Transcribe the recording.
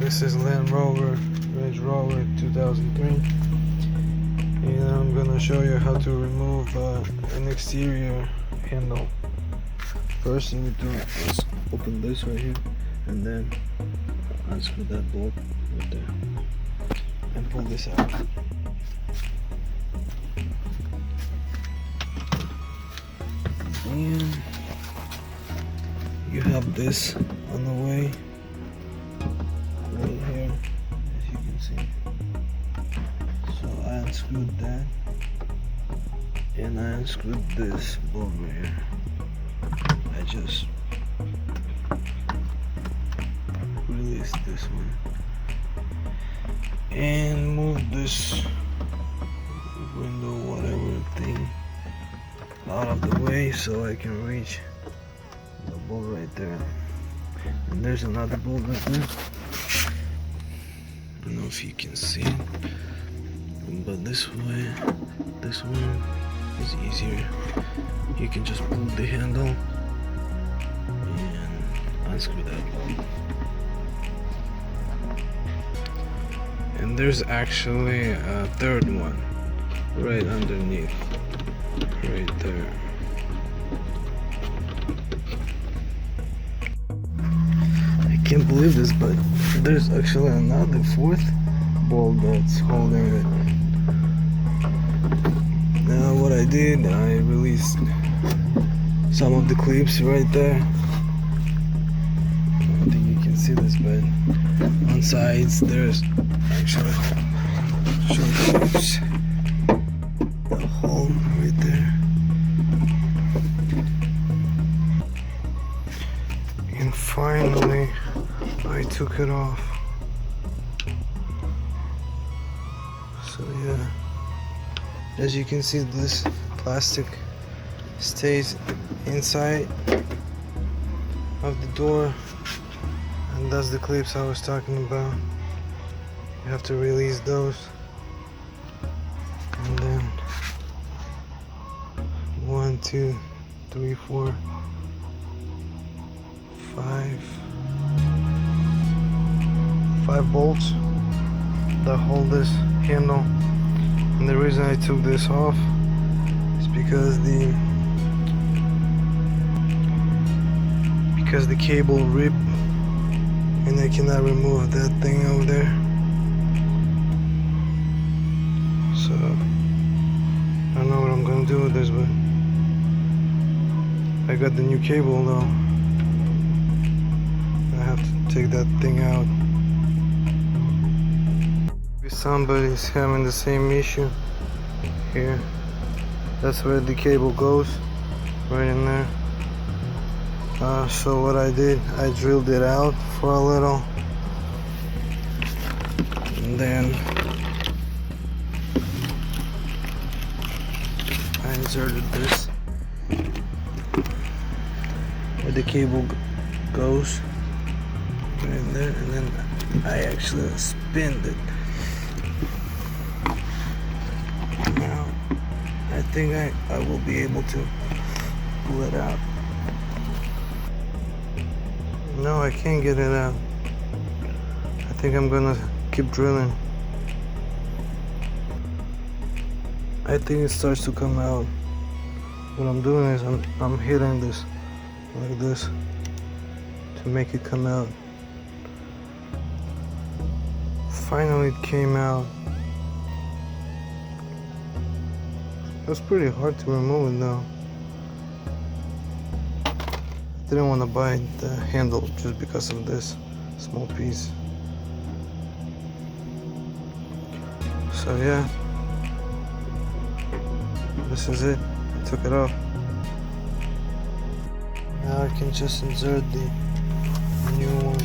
This is Rover Range Rover 2003, and I'm gonna show you how to remove an exterior handle. First thing we do is open this right here, and then unscrew that bolt right there, and pull this out. And you have this on the way right here, as you can see. So I unscrewed that, and I unscrewed this bolt right here. I just released this one and moved this window, whatever thing, out of the way so I can reach the bolt right there. And there's another bolt right there. I don't know if you can see it, but this way, this one is easier. You can just pull the handle and unscrew that bolt. And there's actually a third one right underneath, right there. I can't believe this, but there's actually another fourth bolt that's holding it. Now what I did, I released some of the clips right there. I don't think you can see this, but on sides there's actually some clips. The hole right there. And finally I took it off. So yeah, as you can see, this plastic stays inside of the door, and that's the clips I was talking about. You have to release those, and then 1, 2, 3, 4, 5 bolts that hold this handle. And the reason I took this off is because the cable ripped, and I cannot remove that thing over there. So I don't know what I'm gonna do with this, but I got the new cable though. I have to take that thing out. Maybe somebody's having the same issue here. That's where the cable goes, right in there. So what I did, I drilled it out for a little, and then I inserted this where the cable goes, right in there, and then I actually spinned it. Now I think I will be able to pull it out. No, I can't get it out. I think I'm gonna keep drilling. I think it starts to come out. What I'm doing is I'm hitting this like this to make it come out. Finally it came out. It was pretty hard to remove it though. I didn't want to buy the handle just because of this small piece. So yeah, this is it. I took it off. Now I can just insert the new one.